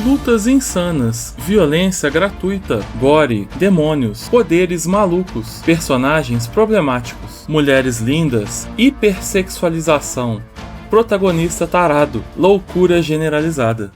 lutas insanas, violência gratuita, gore, demônios, poderes malucos, personagens problemáticos, mulheres lindas, hipersexualização, protagonista tarado, loucura generalizada.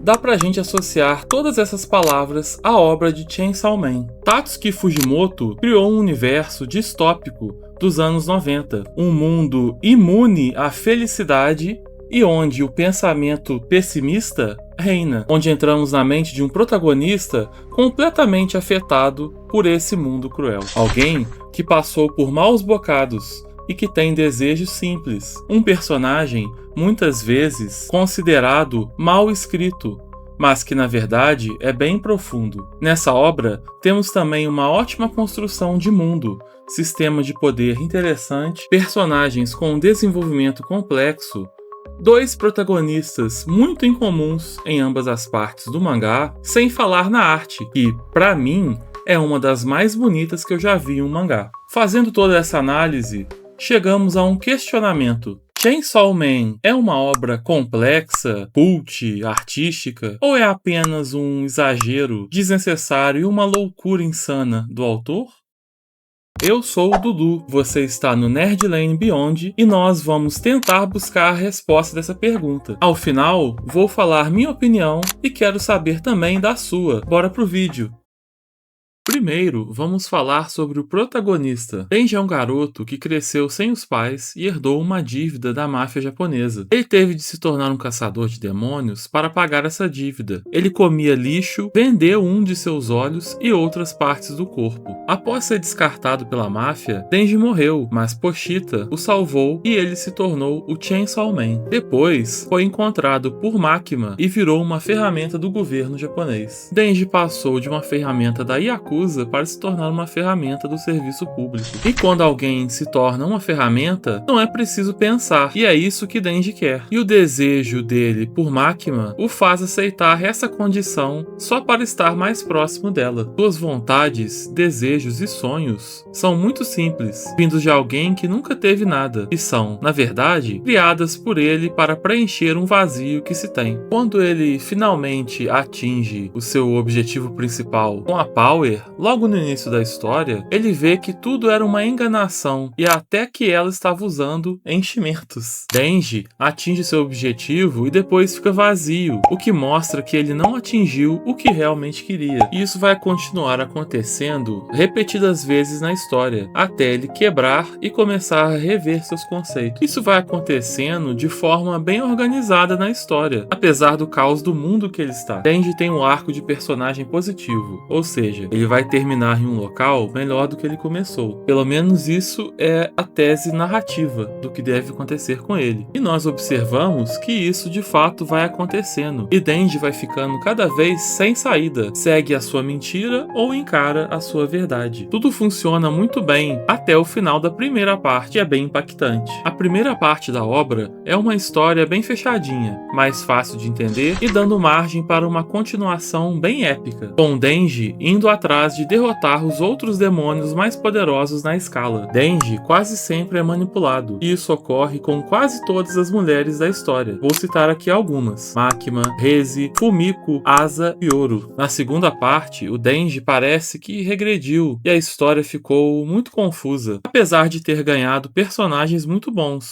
Dá pra gente associar todas essas palavras à obra de Chainsaw Man. Tatsuki Fujimoto criou um universo distópico dos anos 90, um mundo imune à felicidade e onde o pensamento pessimista reina, onde entramos na mente de um protagonista completamente afetado por esse mundo cruel. Alguém que passou por maus bocados e que tem desejos simples. Um personagem, muitas vezes, considerado mal escrito, mas que na verdade é bem profundo. Nessa obra, temos também uma ótima construção de mundo, sistema de poder interessante, personagens com um desenvolvimento complexo, dois protagonistas muito incomuns em ambas as partes do mangá, sem falar na arte, que, pra mim, é uma das mais bonitas que eu já vi em um mangá. Fazendo toda essa análise, chegamos a um questionamento. Chainsaw Man é uma obra complexa, cult, artística, ou é apenas um exagero desnecessário e uma loucura insana do autor? Eu sou o Dudu, você está no Nerd Lane Beyond e nós vamos tentar buscar a resposta dessa pergunta. Ao final, vou falar minha opinião e quero saber também da sua. Bora pro vídeo! Primeiro, vamos falar sobre o protagonista. Denji é um garoto que cresceu sem os pais e herdou uma dívida da máfia japonesa. Ele teve de se tornar um caçador de demônios para pagar essa dívida. Ele comia lixo, vendeu um de seus olhos e outras partes do corpo. Após ser descartado pela máfia, Denji morreu, mas Pochita o salvou e ele se tornou o Chainsaw Man. Depois, foi encontrado por Makima e virou uma ferramenta do governo japonês. Denji passou de uma ferramenta da Yakuza para se tornar uma ferramenta do serviço público. E quando alguém se torna uma ferramenta, não é preciso pensar, e é isso que Denji quer. E o desejo dele por Makima o faz aceitar essa condição só para estar mais próximo dela. Suas vontades, desejos e sonhos são muito simples, vindos de alguém que nunca teve nada, e são, na verdade, criadas por ele para preencher um vazio que se tem. Quando ele finalmente atinge o seu objetivo principal com a Power, logo no início da história, ele vê que tudo era uma enganação e até que ela estava usando enchimentos. Denji atinge seu objetivo e depois fica vazio, o que mostra que ele não atingiu o que realmente queria. E isso vai continuar acontecendo repetidas vezes na história, até ele quebrar e começar a rever seus conceitos. Isso vai acontecendo de forma bem organizada na história, apesar do caos do mundo que ele está. Denji tem um arco de personagem positivo, ou seja, ele vai terminar em um local melhor do que ele começou. Pelo menos isso é a tese narrativa do que deve acontecer com ele. E nós observamos que isso de fato vai acontecendo. E Denji vai ficando cada vez sem saída. Segue a sua mentira ou encara a sua verdade. Tudo funciona muito bem até o final da primeira parte, é bem impactante. A primeira parte da obra é uma história bem fechadinha, mais fácil de entender e dando margem para uma continuação bem épica, com Denji indo atrás de derrotar os outros demônios mais poderosos na escala. Denji quase sempre é manipulado, e isso ocorre com quase todas as mulheres da história. Vou citar aqui algumas: Makima, Reze, Fumiko, Asa e Yoru. Na segunda parte, o Denji parece que regrediu, e a história ficou muito confusa, apesar de ter ganhado personagens muito bons.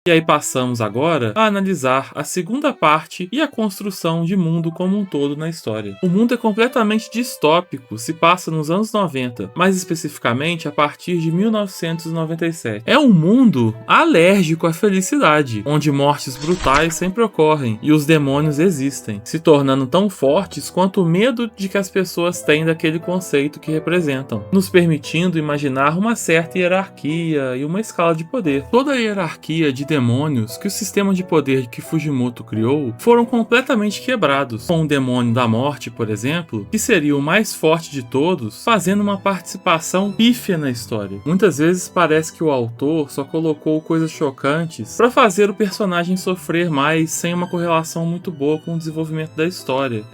E aí passamos agora a analisar a segunda parte e a construção de mundo como um todo na história. O mundo é completamente distópico, se passa nos anos 90, mais especificamente a partir de 1997. É um mundo alérgico à felicidade, onde mortes brutais sempre ocorrem e os demônios existem, se tornando tão fortes quanto o medo de que as pessoas têm daquele conceito que representam, nos permitindo imaginar uma certa hierarquia e uma escala de poder. Toda a hierarquia de demônios que o sistema de poder que Fujimoto criou foram completamente quebrados, com o demônio da morte, por exemplo, que seria o mais forte de todos, fazendo uma participação pífia na história. Muitas vezes parece que o autor só colocou coisas chocantes para fazer o personagem sofrer mais, sem uma correlação muito boa com o desenvolvimento da história.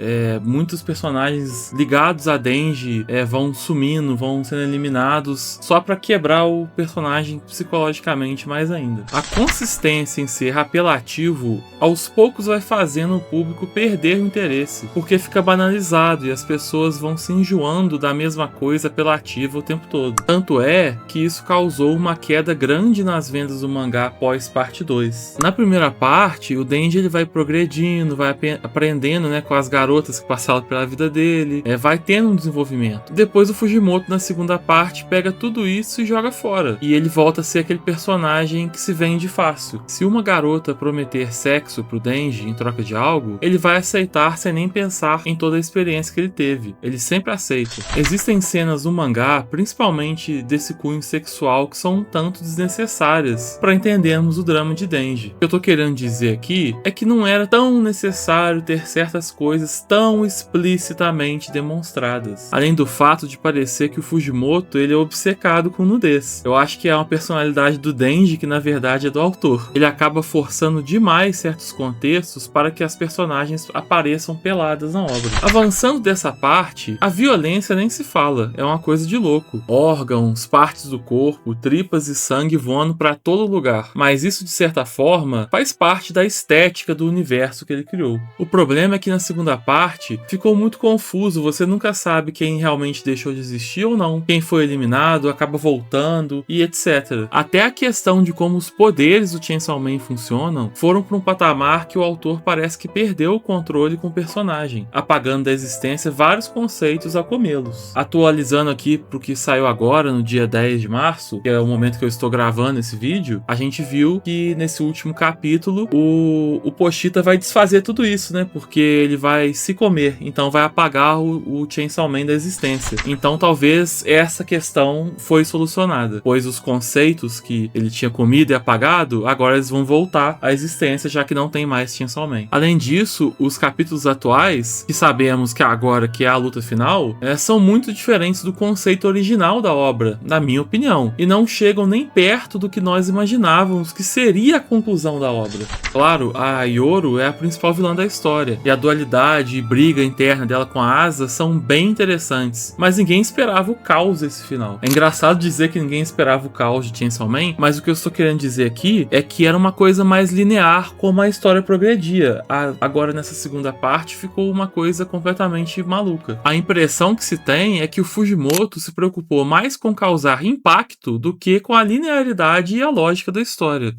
Muitos personagens ligados a Denji vão sumindo, vão sendo eliminados só para quebrar o personagem psicologicamente mais ainda. A consistência insistência em ser apelativo aos poucos vai fazendo o público perder o interesse, porque fica banalizado e as pessoas vão se enjoando da mesma coisa apelativa o tempo todo. Tanto é que isso causou uma queda grande nas vendas do mangá após parte 2. Na primeira parte, o Denji ele vai progredindo, vai aprendendo, né, com as garotas que passaram pela vida dele, vai tendo um desenvolvimento. Depois o Fujimoto na segunda parte pega tudo isso e joga fora, e ele volta a ser aquele personagem que se vende fácil. Se uma garota prometer sexo pro Denji em troca de algo, ele vai aceitar sem nem pensar em toda a experiência que ele teve. Ele sempre aceita. Existem cenas no mangá, principalmente desse cunho sexual, que são um tanto desnecessárias para entendermos o drama de Denji. O que eu tô querendo dizer aqui é que não era tão necessário ter certas coisas tão explicitamente demonstradas. Além do fato de parecer que o Fujimoto ele é obcecado com nudez. Eu acho que é uma personalidade do Denji que na verdade é do autor. Ele acaba forçando demais certos contextos para que as personagens apareçam peladas na obra. Avançando dessa parte, a violência nem se fala, é uma coisa de louco. Órgãos, partes do corpo, tripas e sangue voando para todo lugar. Mas isso de certa forma faz parte da estética do universo que ele criou. O problema é que na segunda parte ficou muito confuso, você nunca sabe quem realmente deixou de existir ou não, quem foi eliminado, acaba voltando e etc. Até a questão de como os poderes do Chainsaw Man funcionam foram para um patamar que o autor parece que perdeu o controle com o personagem, apagando da existência vários conceitos a comê-los. Atualizando aqui pro que saiu agora, no dia 10 de março, que é o momento que eu estou gravando esse vídeo, a gente viu que nesse último capítulo o Pochita vai desfazer tudo isso, né? Porque ele vai se comer, então vai apagar o Chainsaw Man da existência. Então talvez essa questão foi solucionada, pois os conceitos que ele tinha comido e apagado, agora eles vão voltar à existência, já que não tem mais Chainsaw Man. Além disso, os capítulos atuais, que sabemos que agora que é a luta final, são muito diferentes do conceito original da obra, na minha opinião, e não chegam nem perto do que nós imaginávamos que seria a conclusão da obra. Claro, a Yoru é a principal vilã da história, e a dualidade e briga interna dela com a Asa são bem interessantes, mas ninguém esperava o caos desse final. É engraçado dizer que ninguém esperava o caos de Chainsaw Man, mas o que eu estou querendo dizer aqui é que era uma coisa mais linear como a história progredia. Agora nessa segunda parte ficou uma coisa completamente maluca. A impressão que se tem é que o Fujimoto se preocupou mais com causar impacto do que com a linearidade e a lógica da história.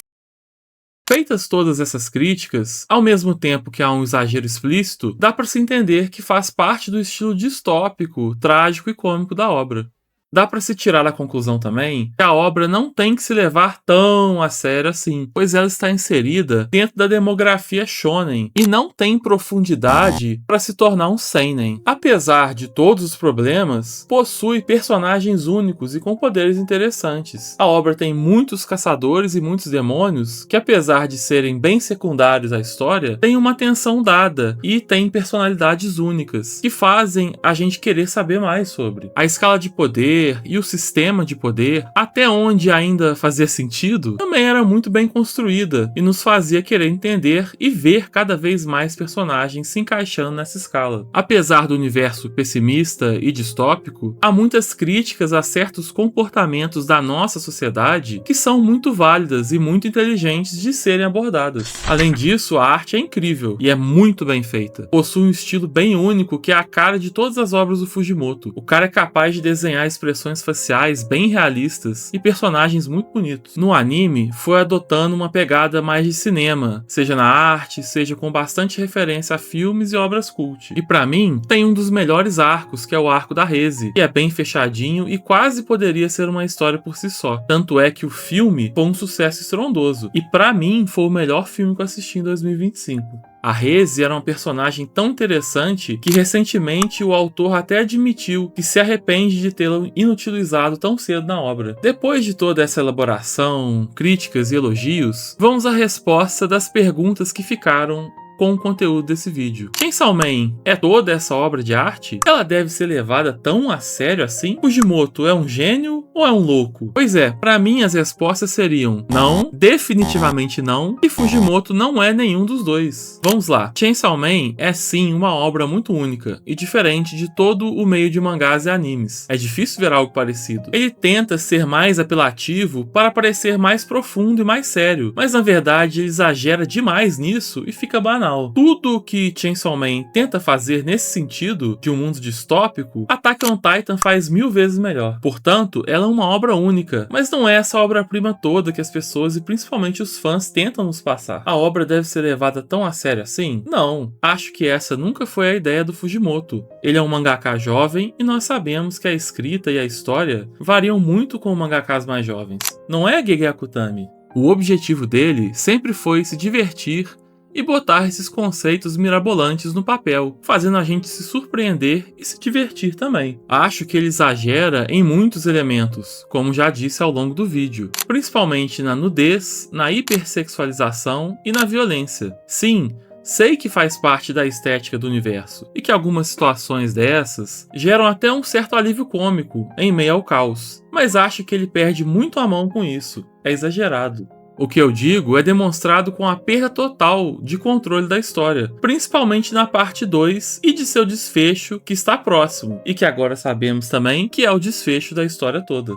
Feitas todas essas críticas, ao mesmo tempo que há um exagero explícito, dá para se entender que faz parte do estilo distópico, trágico e cômico da obra. Dá para se tirar a conclusão também que a obra não tem que se levar tão a sério assim, pois ela está inserida dentro da demografia shonen e não tem profundidade para se tornar um seinen. Apesar de todos os problemas, possui personagens únicos e com poderes interessantes. A obra tem muitos caçadores e muitos demônios que, apesar de serem bem secundários à história, têm uma atenção dada e têm personalidades únicas que fazem a gente querer saber mais sobre. A escala de poder e o sistema de poder, até onde ainda fazia sentido, também era muito bem construída e nos fazia querer entender e ver cada vez mais personagens se encaixando nessa escala. Apesar do universo pessimista e distópico, há muitas críticas a certos comportamentos da nossa sociedade que são muito válidas e muito inteligentes de serem abordadas. Além disso, a arte é incrível e é muito bem feita. Possui um estilo bem único que é a cara de todas as obras do Fujimoto. O cara é capaz de desenhar expressões faciais bem realistas e personagens muito bonitos. No anime, foi adotando uma pegada mais de cinema, seja na arte, seja com bastante referência a filmes e obras cult. E pra mim, tem um dos melhores arcos, que é o arco da Reze, que é bem fechadinho e quase poderia ser uma história por si só. Tanto é que o filme foi um sucesso estrondoso, e pra mim foi o melhor filme que eu assisti em 2025. A Reze era uma personagem tão interessante que recentemente o autor até admitiu que se arrepende de tê-la inutilizado tão cedo na obra. Depois de toda essa elaboração, críticas e elogios, vamos à resposta das perguntas que ficaram com o conteúdo desse vídeo. Chainsaw Man é toda essa obra de arte? Ela deve ser levada tão a sério assim? Fujimoto é um gênio ou é um louco? Pois é, pra mim as respostas seriam não, definitivamente não, e Fujimoto não é nenhum dos dois. Vamos lá, Chainsaw Man é sim uma obra muito única e diferente de todo o meio de mangás e animes. É difícil ver algo parecido. Ele tenta ser mais apelativo para parecer mais profundo e mais sério, mas na verdade ele exagera demais nisso e fica banal. Tudo o que Chainsaw Man tenta fazer nesse sentido, de um mundo distópico, Attack on Titan faz 1000 vezes melhor. Portanto, ela é uma obra única, mas não é essa obra-prima toda que as pessoas e principalmente os fãs tentam nos passar. A obra deve ser levada tão a sério assim? Não, acho que essa nunca foi a ideia do Fujimoto. Ele é um mangaka jovem e nós sabemos que a escrita e a história variam muito com mangakas mais jovens. Não é Gege Akutami. O objetivo dele sempre foi se divertir e botar esses conceitos mirabolantes no papel, fazendo a gente se surpreender e se divertir também. Acho que ele exagera em muitos elementos, como já disse ao longo do vídeo, principalmente na nudez, na hipersexualização e na violência. Sim, sei que faz parte da estética do universo, e que algumas situações dessas geram até um certo alívio cômico em meio ao caos, mas acho que ele perde muito a mão com isso, é exagerado. O que eu digo é demonstrado com a perda total de controle da história, principalmente na parte 2 e de seu desfecho que está próximo, e que agora sabemos também que é o desfecho da história toda.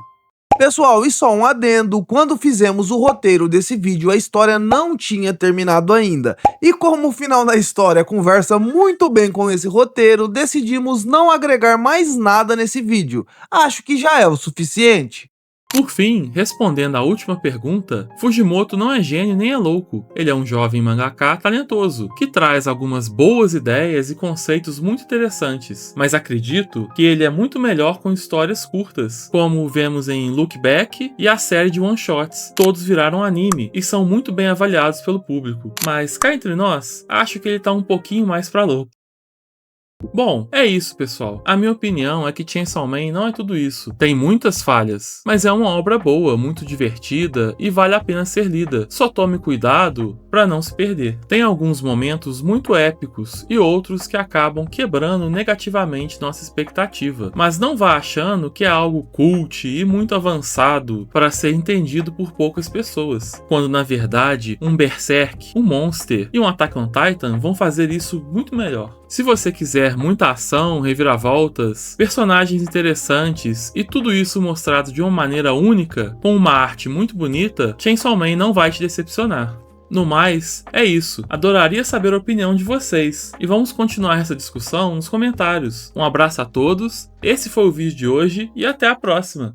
Pessoal, e só um adendo, quando fizemos o roteiro desse vídeo, a história não tinha terminado ainda. E como o final da história conversa muito bem com esse roteiro, decidimos não agregar mais nada nesse vídeo. Acho que já é o suficiente. Por fim, respondendo à última pergunta, Fujimoto não é gênio nem é louco. Ele é um jovem mangaka talentoso, que traz algumas boas ideias e conceitos muito interessantes, mas acredito que ele é muito melhor com histórias curtas, como vemos em Look Back e a série de one-shots. Todos viraram anime e são muito bem avaliados pelo público, mas cá entre nós, acho que ele tá um pouquinho mais pra louco. Bom, é isso, pessoal. A minha opinião é que Chainsaw Man não é tudo isso. Tem muitas falhas, mas é uma obra boa, muito divertida e vale a pena ser lida. Só tome cuidado para não se perder. Tem alguns momentos muito épicos e outros que acabam quebrando negativamente nossa expectativa. Mas não vá achando que é algo cult e muito avançado para ser entendido por poucas pessoas, quando na verdade um Berserk, um Monster e um Attack on Titan vão fazer isso muito melhor. Se você quiser muita ação, reviravoltas, personagens interessantes e tudo isso mostrado de uma maneira única, com uma arte muito bonita, Chainsaw Man não vai te decepcionar. No mais, é isso. Adoraria saber a opinião de vocês e vamos continuar essa discussão nos comentários. Um abraço a todos, esse foi o vídeo de hoje e até a próxima!